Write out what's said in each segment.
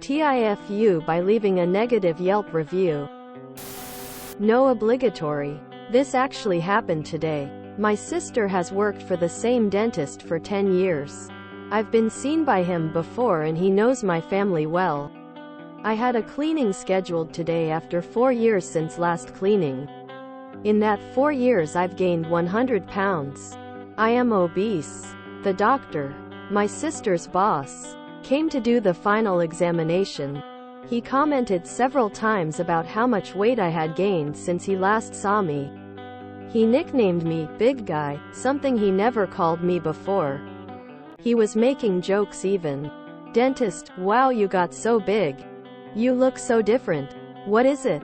TIFU by leaving a negative Yelp review. No obligatory. This actually happened today. My sister has worked for the same dentist for 10 years. I've been seen by him before and he knows my family well. I had a cleaning scheduled today after 4 years since last cleaning. In that 4 years I've gained 100 pounds. I am obese. The doctor, my sister's boss, came to do the final examination. He commented several times about how much weight I had gained since he last saw me. He nicknamed me Big Guy, something he never called me before. He was making jokes even. Dentist, wow, you got so big. You look so different. What is it?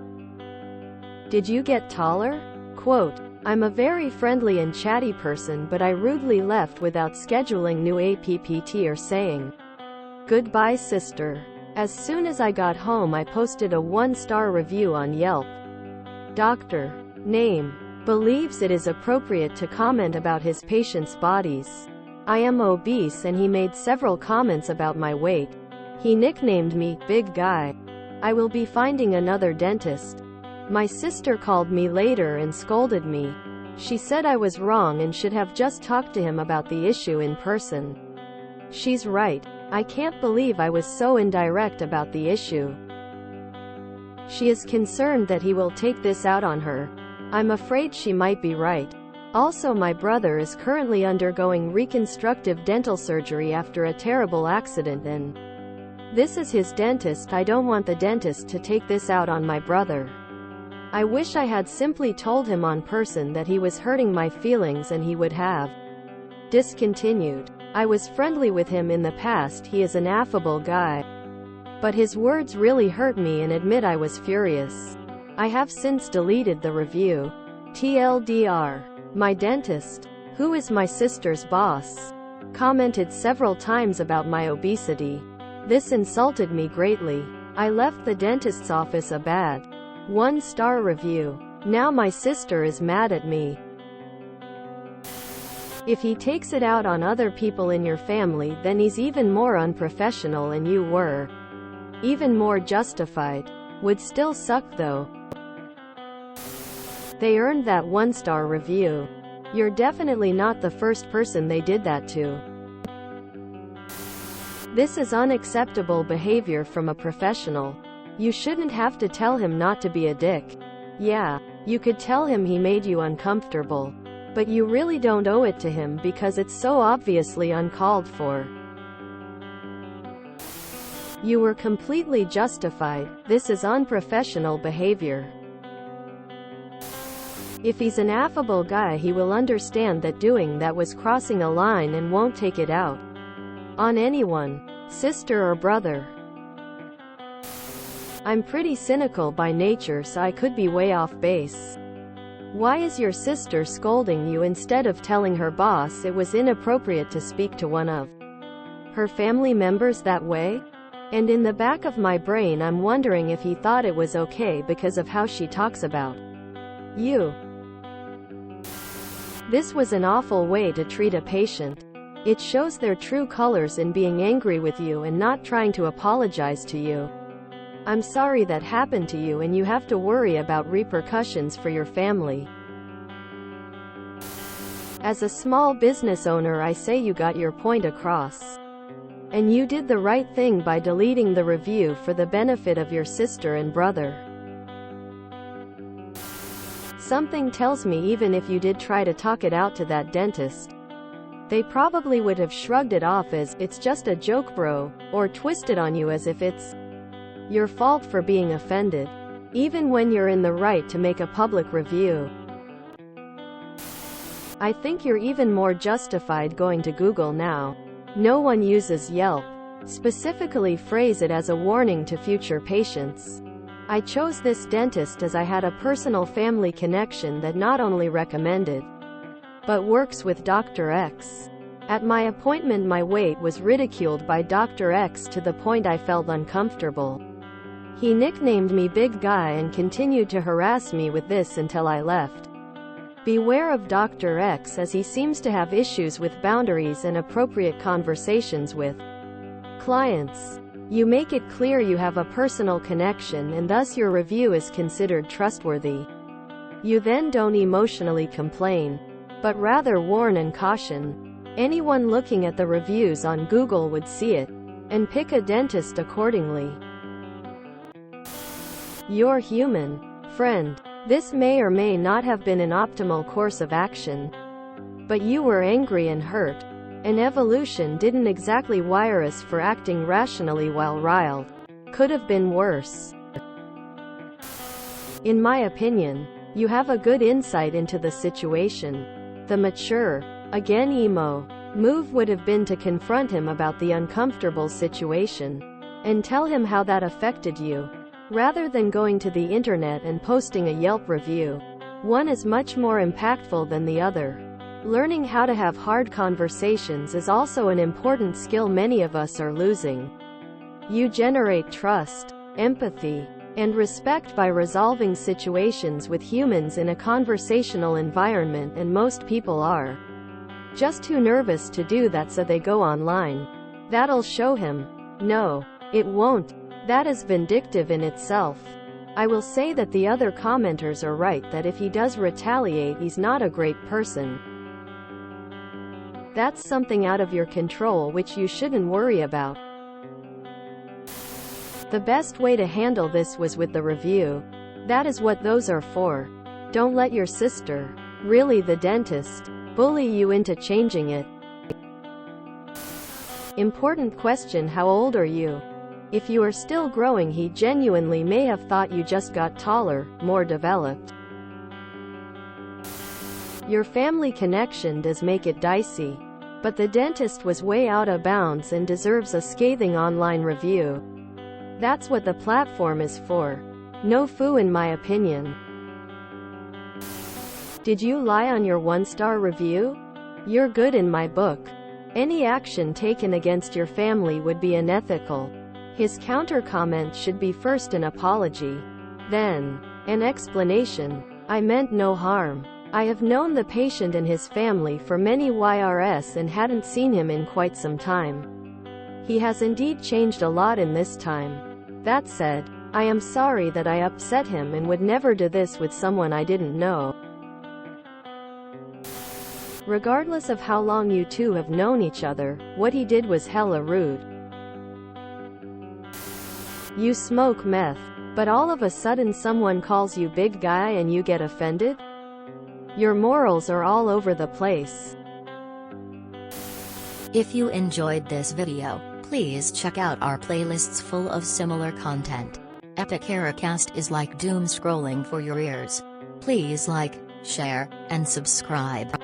Did you get taller? Quote, I'm a very friendly and chatty person, but I rudely left without scheduling new APPT or saying goodbye, sister. As soon as I got home, I posted a 1-star review on Yelp. Doctor name believes it is appropriate to comment about his patients' bodies. I am obese and he made several comments about my weight. He nicknamed me Big Guy. I will be finding another dentist. My sister called me later and scolded me. She said I was wrong and should have just talked to him about the issue in person. She's right. I can't believe I was so indirect about the issue. She is concerned that he will take this out on her. I'm afraid she might be right. Also, my brother is currently undergoing reconstructive dental surgery after a terrible accident, and this is his dentist. I don't want the dentist to take this out on my brother. I wish I had simply told him on person that he was hurting my feelings and he would have discontinued. I was friendly with him in the past. He is an affable guy. But his words really hurt me and admit I was furious. I have since deleted the review. TLDR. My dentist, who is my sister's boss, commented several times about my obesity. This insulted me greatly. I left the dentist's office a bad 1-star review. Now my sister is mad at me. If he takes it out on other people in your family, then he's even more unprofessional, and you were even more justified. Would still suck though. They earned that 1-star review. You're definitely not the first person they did that to. This is unacceptable behavior from a professional. You shouldn't have to tell him not to be a dick. Yeah, you could tell him he made you uncomfortable. But you really don't owe it to him because it's so obviously uncalled for. You were completely justified. This is unprofessional behavior. If he's an affable guy, he will understand that doing that was crossing a line and won't take it out on anyone, sister or brother. I'm pretty cynical by nature, so I could be way off base. Why is your sister scolding you instead of telling her boss it was inappropriate to speak to one of her family members that way? And in the back of my brain, I'm wondering if he thought it was okay because of how she talks about you. This was an awful way to treat a patient. It shows their true colors in being angry with you and not trying to apologize to you. I'm sorry that happened to you, and you have to worry about repercussions for your family. As a small business owner, I say you got your point across. And you did the right thing by deleting the review for the benefit of your sister and brother. Something tells me even if you did try to talk it out to that dentist, they probably would have shrugged it off as, it's just a joke bro, or twisted on you as if it's your fault for being offended. Even when you're in the right to make a public review, I think you're even more justified going to Google now. No one uses Yelp. Specifically phrase it as a warning to future patients. I chose this dentist as I had a personal family connection that not only recommended, but works with Dr. X. At my appointment, my weight was ridiculed by Dr. X to the point I felt uncomfortable. He nicknamed me Big Guy and continued to harass me with this until I left. Beware of Dr. X, as he seems to have issues with boundaries and appropriate conversations with clients. You make it clear you have a personal connection and thus your review is considered trustworthy. You then don't emotionally complain, but rather warn and caution. Anyone looking at the reviews on Google would see it, and pick a dentist accordingly. You're human. Friend. This may or may not have been an optimal course of action. But you were angry and hurt. And evolution didn't exactly wire us for acting rationally while riled. Could have been worse. In my opinion, you have a good insight into the situation. The mature, again emo, move would have been to confront him about the uncomfortable situation. And tell him how that affected you. Rather than going to the internet and posting a Yelp review. One is much more impactful than the other. Learning how to have hard conversations is also an important skill many of us are losing. You generate trust, empathy, and respect by resolving situations with humans in a conversational environment, and most people are just too nervous to do that, so they go online. That'll show him. No, it won't. That is vindictive in itself. I will say that the other commenters are right that if he does retaliate, he's not a great person. That's something out of your control which you shouldn't worry about. The best way to handle this was with the review. That is what those are for. Don't let your sister, really the dentist, bully you into changing it. Important question: how old are you? If you are still growing, he genuinely may have thought you just got taller, more developed. Your family connection does make it dicey. But the dentist was way out of bounds and deserves a scathing online review. That's what the platform is for. No foo in my opinion. Did you lie on your 1-star review? You're good in my book. Any action taken against your family would be unethical. His counter-comment should be first an apology, then an explanation. I meant no harm. I have known the patient and his family for many years and hadn't seen him in quite some time. He has indeed changed a lot in this time. That said, I am sorry that I upset him and would never do this with someone I didn't know. Regardless of how long you two have known each other, what he did was hella rude. You smoke meth, but all of a sudden someone calls you big guy and you get offended? Your morals are all over the place. If you enjoyed this video, please check out our playlists full of similar content. Epic Ericast is like doom scrolling for your ears. Please like, share, and subscribe.